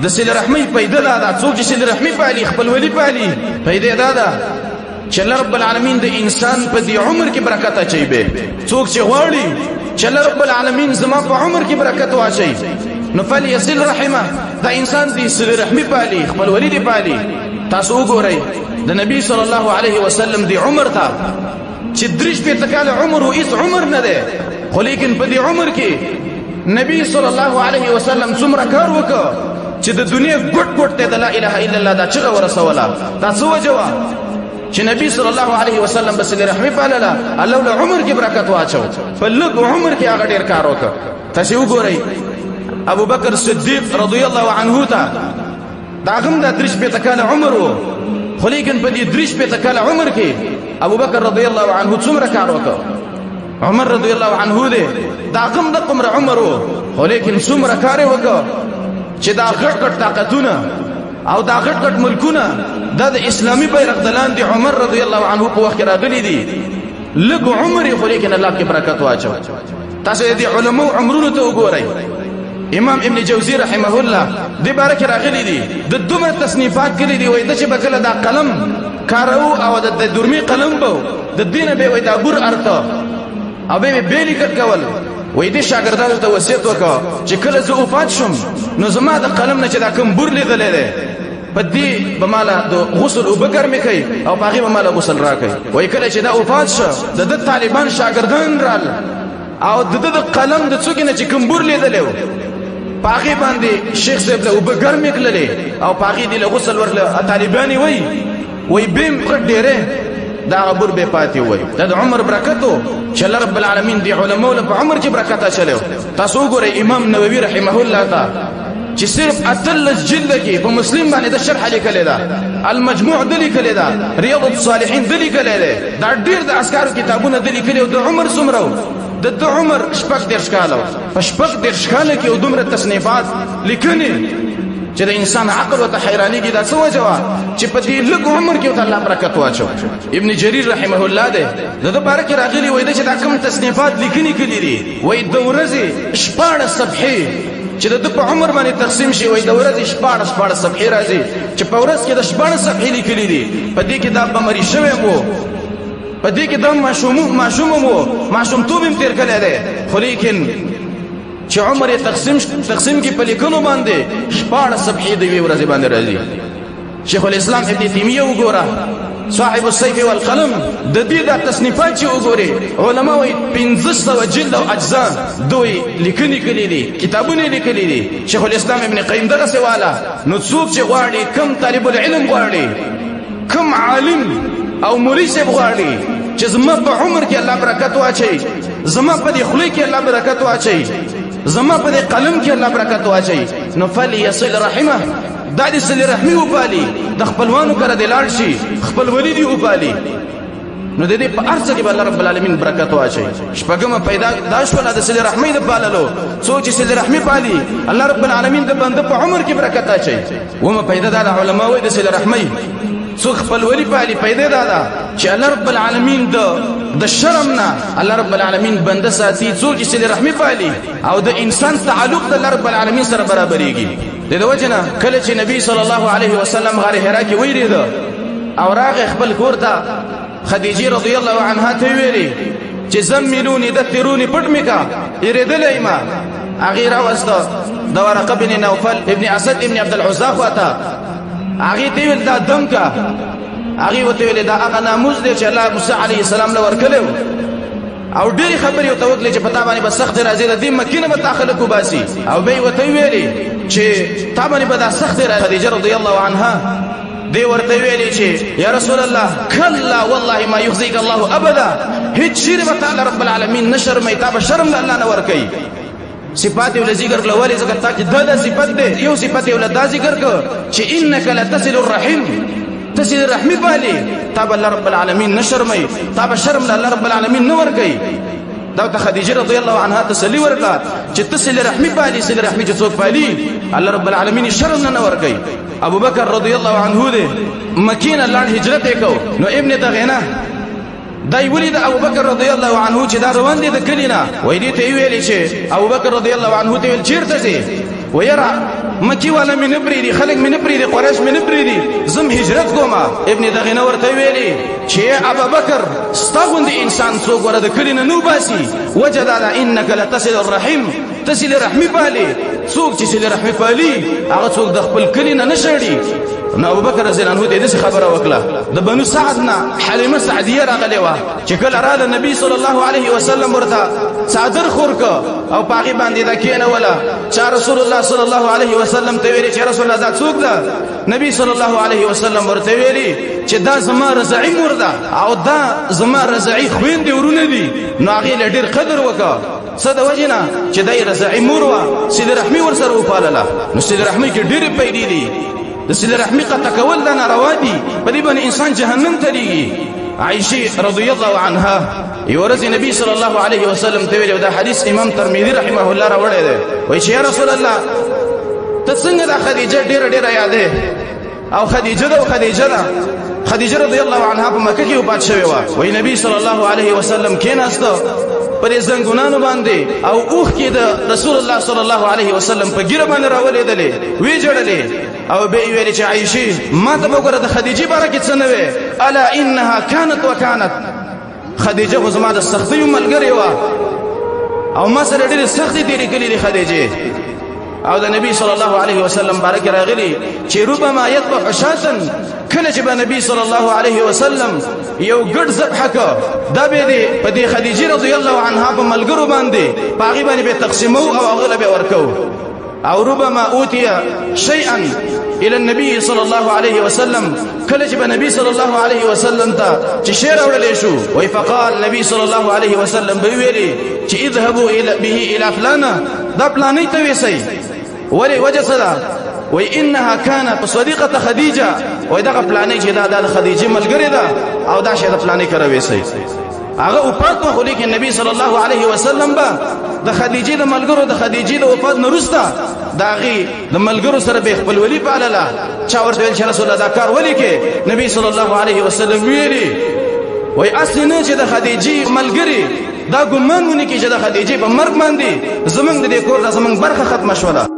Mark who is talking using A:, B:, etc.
A: د صله رحمي پیدا دا څوک چې صله رحمي پالي خپل ولی پالي پیدا دا چې الله رب العالمین د انسان په دې عمر کې برکت اچي به څوک چې غواړي چې الله رب العالمین زما په عمر کې برکت واچي نو فليصل رحمه دا انسان دې صله رحمي پالي خپل ولی دې پالي تاسو وګورئ د نبی صلی الله علیه وسلم دی عمر تا چې درش په تکاله عمر او هیڅ عمر نه ده خو لیکن په دې عمر کې نبی صلی الله علیه وسلم څومره کار وکړ چې د دنیا ګټ ګټ ته لا اله الا الله دا چغه ورسوله دا څه وجوه چې نبی صلی الله علیه وسلم بس رحمه پالله الله له عمر کې برکت واچو په لږ عمر کې هغه ډیر کار وکړ تاسو وګورئ ابو بکر صدیق رضی الله عنه ته دا غم د درش په تکاله عمر وو خو لیکن په دې درش په تکاله عمر کې ابو بکر رضی الله عنه څومره کار وکړ عمر رضی الله عنه دې دا غم د عمر عمر وو خو لیکن څومره کار وکړ چې دا غټ غټ طاقتونه او دا غټ غټ ملکونه د اسلامي بیرغ دلان دي عمر رضی الله عنه په وخت راغلي دي لږ عمر خو لیکن الله کې برکت واچو تاسو دې علماء عمرونو ته وګورئ امام ابن جوزی رحمه الله دې بارک راغلي دي د دومره تصنیفات کړي دي وای د چې بکله دا قلم کارو او د درمي قلم بو د دینه به وای دا ګور ارته او به بیلی کول وای دې شاګردانو ته وصیت وکړه چې کله زه وفات شم نو زما د قلم نه چې دا کوم بور لیدلې ده په دې به مالا د غسل او بګر مې کوي او باغې به مالا غسل راکړي وای کله چې دا وفات شه د طالبان شاګردان رال او د قلم د څوک نه چې کوم بور لیدلې باغې باندې شیخ صاحب له بګر مې کړلې او باغې دې له غسل ورله طالبانی وای بیم پر ډېره دا غبر به پاتې وای د عمر برکتو چې الله رب العالمین دی علماء له عمر کې برکت اچلو تاسو وګورئ امام نووي رحمه الله تا چې صرف اتلس جلد کې په مسلم باندې د شرح لیکل دا المجموع د لیکل دا ریاض الصالحین د لیکل دا ډیر د اسکارو کتابونه د لیکل د عمر څومره د عمر شپږ درش کالو په شپږ درش کال کې دومره تصنیفات لیکنې چې د انسان عقل او حیرانی کې دا څه وجوه چې په دې لږ عمر کې الله برکت واچو ابن جرير رحمه الله ده د بارک راغلی وای چې دا کوم تصنیفات لیکنې کړي دي وای د ورځې شپاړه صفحې چې د په عمر باندې تقسیم شي وای د ورځې شپاړه صفحې راځي چې په ورځ کې د شپاړه صفحې لیکلي دي په دې کې دا بمري شوی وو په دې کې دا معصوم توب هم تیر کړی دی خو لیکن چې عمر تقسیم کې په لیکلو باندې شپاړه صفحې د وی ورځې باندې راځي شیخ الاسلام ابن تیمیه وګوره صاحب السيف والقلم د دې د تصنیفات چې وګوري علما وايي 1500 جلد او اجزاء دوی لیکنې کړي دي کتابونه لیکلي دي شیخ الاسلام ابن قیم دغه سواله نو څوک چې غواړي کم طالب العلم غواړي کم عالم او مریض غواړي چې زما په عمر کې الله برکت واچي زما په دې خلی کې الله برکت واچي زما په دې قلم کې الله برکت واچي نو فليصل رحمه دا دې صله رحمي وپالي د خپلوانو کړه د لاړ شي خپل ولید وپالي نو د دې په ارزه کې الله رب العالمین برکت واچي شپږم پیدا دا شو د صله رحمي د پاللو څو چې صله رحمي پالي الله رب العالمین د بنده په عمر کې برکت اچي ومه پیدا د علماء وي د صله رحمي څو خپل ولی پالي پیدا دا چې الله رب العالمین د شرمنا الله رب العالمین بنده ساتي څو چې صله رحمي پالي او د انسان تعلق د الله رب العالمین سره برابرېږي د وجنه کله چې نبی صلی الله علیه وسلم غار حرا کې ویریده او راغ خپل کور ته خدیجه رضی الله عنها ته ویری چې زملونی دثرونی پټ میکا یریدلې ما اغیر واسطه د ورقه بن نوفل ابن اسد ابن عبد العزى واته اغه ته ویل دا دم کا اغه وته ویل دا هغه ناموز دی چې الله موسی علیه السلام له ورکلو او ډېری خبرې او توکل چې پتا باندې بس سخت راځي د دې مکینه متاخله کو باسي او به وته ویلي چې تا باندې به دا سخت راځي خدیجه رضی الله عنها دی ورته ویلي چې یا رسول الله کلا والله ما يخزيك الله ابدا هیڅ شی به تعالی رب العالمین نشر مې تا به شرم الله نه ور کوي صفات ول ذکر لولي ذکر تا چې دا صفات دی یو صفات ول دا ذکر کو چې انك لتصل الرحم تصل الرحم بالي تاب الله رب العالمین نشر مې تاب شرم الله رب العالمین نور کوي دا خدیجه رضی الله عنها تسلی ورکړه چې تصل الرحم بالي صل الرحم چې څوک بالي الله رب العالمین شرم نه ور کوي ابو بکر رضی الله عنه دې مکینه لاړ هجرت وکاو نو ابن دغینه دای ولید ابو بکر رضی الله عنه چې دا روان دي د کلینا وای دې ته ویلې چې ابو بکر رضی الله عنه ته ویل چیرته سي ويرا مکی والا مې نه پرېږدي خلک مې نه پرېږدي قریش مې نه پرېږدي زم هجرت کومه ابن دغینه ورته ویلي چې ابابکر ستا غوندې انسان څوک وره د کلي نه وباسي وجه دا ده انک لتصل الرحم ته صلې رحمي پالې څوک چې صلې رحمي پالي هغه څوک د خپل کلي نه شړي نو ابوبکر رضی الله عنه دې داسې خبره وکړه د بنو سعد نه حلیمه سعدیه راغلې وه چې کله راغله نبی صلی الله علیه وسلم ورته څادر خور که او په هغې باندې دا کېنوله چا رسول الله صلی الله علیه وسلم ته ویلي چې رسول الله دا څوک ده نبی صلی الله علیه وسلم ورته ویلي چې دا زما رضعي مور ده او دا زما رضعي خویندې ورونه دي نو هغې له ډېر قدر وکړه څه د وجې نه چې دا یې رضعي مور وه صلې رحمي ورسره وپالله نو صلې رحمي کې ډېرې پیدې دي د صلې رحمي قطع کول دا ناروا دي په دې باندې انسان جهنم ته لیږي عائشة رضي الله عنها يورث النبي صلى الله عليه وسلم تویل دا حدیث امام ترمذی رحمه الله راوړی دی وایي چې یا رسول الله ته څنګه دا خدیجه ډېره یادې او خدیجه ده خدیجه رضی الله عنها په مکه کې وفات شوې وه وایي نبی صلی الله علیه وسلم کېناسته پر زنګونانو باندې او اوښ کې د رسول الله صلی الله علیه وسلم په ګیره باندې راولېدلې وی جړلې او به ویلې چې عائشې ما ته وګوره د خدیجې باره کې څه نه وې الا انها كانت وكانت خدیجه خو زما د سختیو ملګرې وه او ما سره ډېرې سختې تېرې کړې دي خدیجې او د نبی صلی الله علیه وسلم باره کې راغلي چې ربما یذبح شاة کله چې به نبی صلی الله علیه وسلم یو ګډ ذبحه که دا به دې په دې خدیجې رضی الله عنها په ملګرو باندې په هغې باندې به تقسیمو او هغه له به ورکو او ربما اوتي شيئا الى النبي صلى الله عليه وسلم کله چې به نبی صلی الله علیه وسلم ته چې شی راوړلی شو وایي فقال نبی صلی الله علیه وسلم به ویلي چې اذهبوا به الى فلانه دا پلانۍ ته ویسئ ولې وجه څه ده وایي انها كانت صديقه خدیجه وایي دغه پلانۍ چې دا د خدیجې ملګرې ده او دا شی د پلانۍ کره ویسئ هغه وفات نو خو لیکن نبی صلی الله علیه وسلم به د خدیجې د ملګرو د خدیجې د وفات نه وروسته د هغې د ملګرو سره به خپلولي پالله چا ورته ویل چې رسول الله دا کار ولې کې نبی صلی الله علیه وسلم ویلي وایي اصلي نه چې د خدیجې ملګري دا ګمان ونه کړي چې د خدیجې په مرګ باندې زموږ د دې کور نه زموږ برخه ختمه شوله